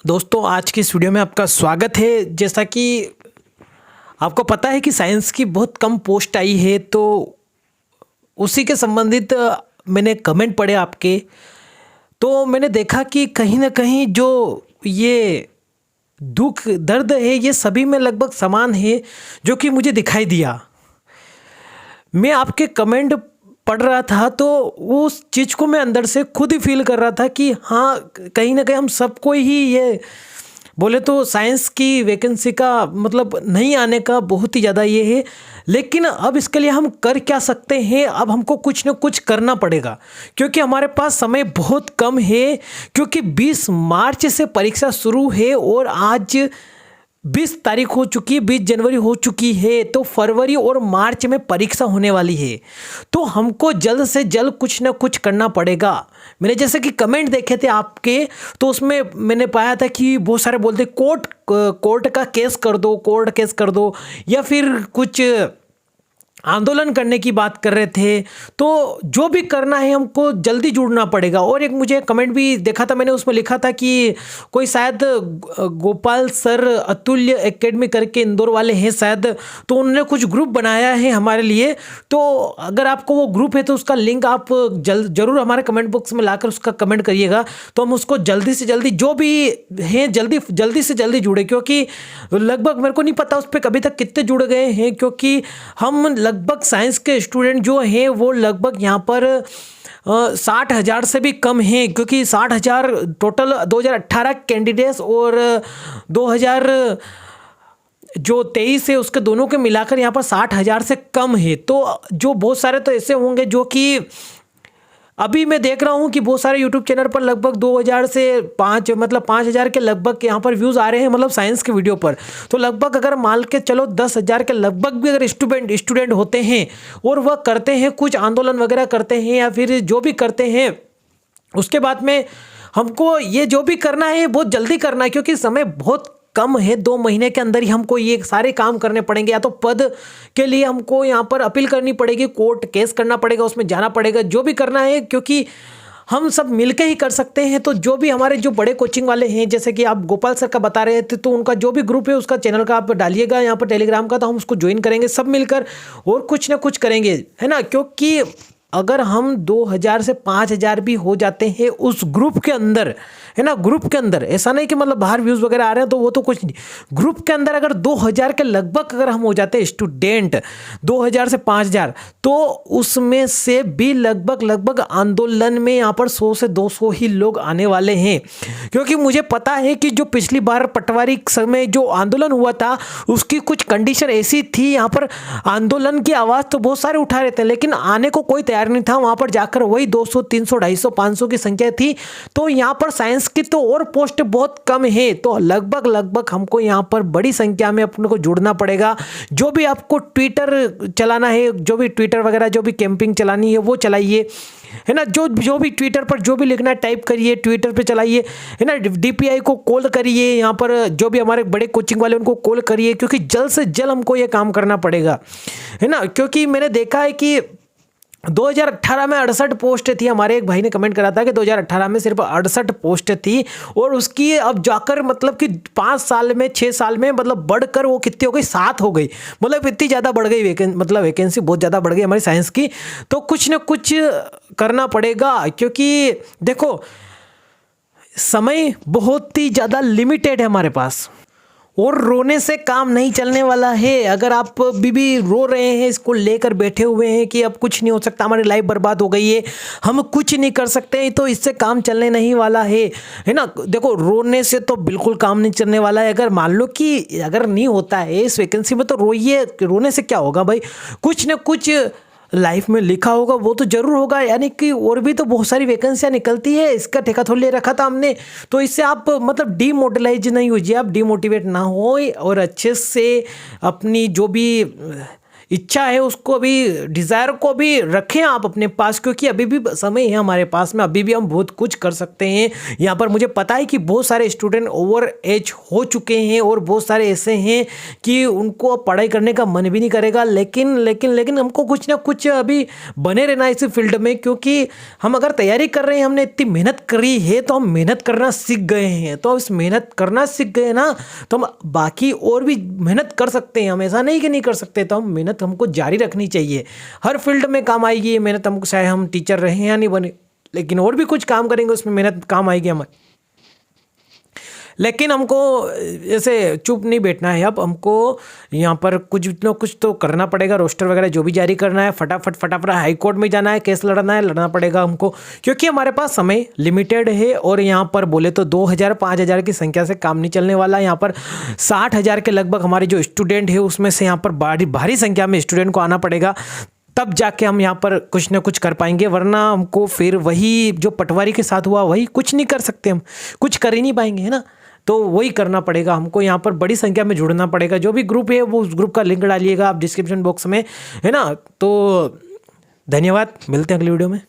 दोस्तों आज की इस वीडियो में आपका स्वागत है। जैसा कि आपको पता है कि साइंस की बहुत कम पोस्ट आई है, तो उसी के संबंधित मैंने कमेंट पढ़े आपके। तो मैंने देखा कि कहीं ना कहीं जो ये दुख दर्द है ये सभी में लगभग समान है, जो कि मुझे दिखाई दिया। मैं आपके कमेंट पढ़ रहा था तो उस चीज़ को मैं अंदर से खुद ही फील कर रहा था कि हाँ, कहीं ना कहीं हम सबको ही ये बोले तो साइंस की वैकेंसी का मतलब नहीं आने का बहुत ही ज़्यादा ये है। लेकिन अब इसके लिए हम कर क्या सकते हैं? अब हमको कुछ ना कुछ करना पड़ेगा, क्योंकि हमारे पास समय बहुत कम है। क्योंकि 20 मार्च से परीक्षा शुरू है और आज 20 तारीख हो चुकी है, 20 जनवरी हो चुकी है। तो फरवरी और मार्च में परीक्षा होने वाली है, तो हमको जल्द से जल्द कुछ ना कुछ करना पड़ेगा। मैंने जैसे कि कमेंट देखे थे आपके, तो उसमें मैंने पाया था कि बहुत सारे बोलते कोर्ट का केस कर दो, कोर्ट केस कर दो, या फिर कुछ आंदोलन करने की बात कर रहे थे। तो जो भी करना है हमको जल्दी जुड़ना पड़ेगा। और एक मुझे कमेंट भी देखा था मैंने, उसमें लिखा था कि कोई शायद गोपाल सर अतुल्य एकेडमी करके इंदौर वाले हैं शायद, तो उन्होंने कुछ ग्रुप बनाया है हमारे लिए। तो अगर आपको वो ग्रुप है तो उसका लिंक आप जरूर हमारे कमेंट बॉक्स में लाकर उसका कमेंट करिएगा, तो हम उसको जल्दी से जल्दी जो भी हैं जल्दी से जल्दी जुड़े। क्योंकि लगभग मेरे को नहीं पता उस पर कभी तक कितने जुड़ गए हैं, क्योंकि हम लगभग साइंस के स्टूडेंट जो हैं वो लगभग यहाँ पर 60,000 से भी कम हैं। क्योंकि 60,000 टोटल 2018 कैंडिडेट्स और 2000 जो 23 है उसके दोनों के मिलाकर यहाँ पर 60,000 से कम है। तो जो बहुत सारे तो ऐसे होंगे जो कि अभी मैं देख रहा हूँ कि बहुत सारे यूट्यूब चैनल पर लगभग 2000 से 5,000 के लगभग यहाँ पर व्यूज़ आ रहे हैं, मतलब साइंस के वीडियो पर। तो लगभग अगर मान के चलो 10,000 के लगभग भी अगर स्टूडेंट होते हैं और वह करते हैं कुछ आंदोलन वगैरह करते हैं या फिर जो भी करते हैं, उसके बाद में हमको ये जो भी करना है बहुत जल्दी करना है। क्योंकि समय बहुत कम है, 2 महीने के अंदर ही हमको ये सारे काम करने पड़ेंगे। या तो पद के लिए हमको यहाँ पर अपील करनी पड़ेगी, कोर्ट केस करना पड़ेगा, उसमें जाना पड़ेगा, जो भी करना है। क्योंकि हम सब मिलके ही कर सकते हैं। तो जो भी हमारे जो बड़े कोचिंग वाले हैं, जैसे कि आप गोपाल सर का बता रहे थे, तो उनका जो भी ग्रुप है उसका चैनल का आप डालिएगा यहाँ पर टेलीग्राम का, तो हम उसको ज्वाइन करेंगे सब मिलकर और कुछ ना कुछ करेंगे, है ना। क्योंकि अगर हम 2000 से 5000 भी हो जाते हैं उस ग्रुप के अंदर, है ना, ग्रुप के अंदर, ऐसा नहीं कि मतलब बाहर व्यूज़ वगैरह आ रहे हैं तो वो तो कुछ नहीं, ग्रुप के अंदर अगर 2000 के लगभग अगर हम हो जाते हैं स्टूडेंट 2000 से 5000, तो उसमें से भी लगभग आंदोलन में यहाँ पर 100 से 200 ही लोग आने वाले हैं। क्योंकि मुझे पता है कि जो पिछली बार पटवारी समय जो आंदोलन हुआ था उसकी कुछ कंडीशन ऐसी थी, यहाँ पर आंदोलन की आवाज़ तो बहुत सारे उठा रहे थे लेकिन आने को कोई तैयार नहीं था। वहाँ पर जाकर वही 200, 300, 250, 500 की संख्या थी। तो यहाँ पर साइंस की तो और पोस्ट बहुत कम है, तो लगभग हमको यहाँ पर बड़ी संख्या में अपने को जुड़ना पड़ेगा। जो भी आपको ट्विटर चलाना है, जो भी ट्विटर वगैरह जो भी कैंपिंग चलानी है वो चलाइए, है ना। जो भी ट्विटर पर जो भी लिखना है टाइप करिए, ट्विटर पे चलाइए, है ना। DPI को कॉल करिए, यहाँ पर जो भी हमारे बड़े कोचिंग वाले उनको कॉल करिए, क्योंकि जल्द से जल्द हमको ये काम करना पड़ेगा, है ना। क्योंकि मैंने देखा है कि 2018 में 68 पोस्ट थी। हमारे एक भाई ने कमेंट करा था कि 2018 में सिर्फ 68 पोस्ट थी और उसकी अब जाकर मतलब कि 5 साल में 6 साल में मतलब बढ़कर वो कितनी हो गई, 7 हो गई। मतलब इतनी ज़्यादा बढ़ गई वैकेंसी बहुत ज़्यादा बढ़ गई हमारी साइंस की। तो कुछ ना कुछ करना पड़ेगा, क्योंकि देखो समय बहुत ही ज़्यादा लिमिटेड है हमारे पास और रोने से काम नहीं चलने वाला है। अगर आप भी रो रहे हैं, इसको लेकर बैठे हुए हैं कि अब कुछ नहीं हो सकता, हमारी लाइफ बर्बाद हो गई है, हम कुछ नहीं कर सकते, तो इससे काम चलने नहीं वाला है ना। देखो रोने से तो बिल्कुल काम नहीं चलने वाला है। अगर मान लो कि अगर नहीं होता है इस वैकेंसी में तो रोइए, रोने से क्या होगा भाई, कुछ ना कुछ लाइफ में लिखा होगा वो तो जरूर होगा। यानी कि और भी तो बहुत सारी वैकेंसियां निकलती है, इसका ठेका थोड़ी ले रखा था हमने। तो इससे आप मतलब डीमोटिलाइज नहीं होइए, आप डीमोटिवेट ना हो और अच्छे से अपनी जो भी इच्छा है उसको अभी डिज़ायर को भी रखें आप अपने पास, क्योंकि अभी भी समय है हमारे पास में, अभी भी हम बहुत कुछ कर सकते हैं। यहाँ पर मुझे पता है कि बहुत सारे स्टूडेंट ओवर एज हो चुके हैं और बहुत सारे ऐसे हैं कि उनको पढ़ाई करने का मन भी नहीं करेगा, लेकिन हमको कुछ ना कुछ अभी बने रहना इस फील्ड में, क्योंकि हम अगर तैयारी कर रहे हैं, हमने इतनी मेहनत करी है तो हम मेहनत करना सीख गए हैं, तो इस मेहनत करना सीख गए ना तो हम बाकी और भी मेहनत कर सकते हैं। हम ऐसा नहीं कि नहीं कर सकते, तो हम मेहनत हमको जारी रखनी चाहिए। हर फील्ड में काम आएगी ये मेहनत हमको, चाहे हम टीचर रहे या नहीं बने, लेकिन और भी कुछ काम करेंगे उसमें मेहनत काम आएगी हमें। लेकिन हमको ऐसे चुप नहीं बैठना है, अब हमको यहाँ पर कुछ ना कुछ तो करना पड़ेगा। रोस्टर वगैरह जो भी जारी करना है, फटाफट हाई कोर्ट में जाना है, केस लड़ना पड़ेगा हमको, क्योंकि हमारे पास समय लिमिटेड है। और यहाँ पर बोले तो 2000-5000 की संख्या से काम नहीं चलने वाला। यहाँ पर 60,000 के लगभग हमारे जो स्टूडेंट है उसमें से यहाँ पर भारी संख्या में स्टूडेंट को आना पड़ेगा, तब जाके हम यहाँ पर कुछ ना कुछ कर पाएंगे। वरना हमको फिर वही जो पटवारी के साथ हुआ वही कुछ नहीं कर सकते, हम कुछ कर ही नहीं पाएंगे, है ना। तो वही करना पड़ेगा हमको, यहाँ पर बड़ी संख्या में जुड़ना पड़ेगा। जो भी ग्रुप है वो उस ग्रुप का लिंक डालिएगा आप डिस्क्रिप्शन बॉक्स में, है ना। तो धन्यवाद, मिलते हैं अगली वीडियो में।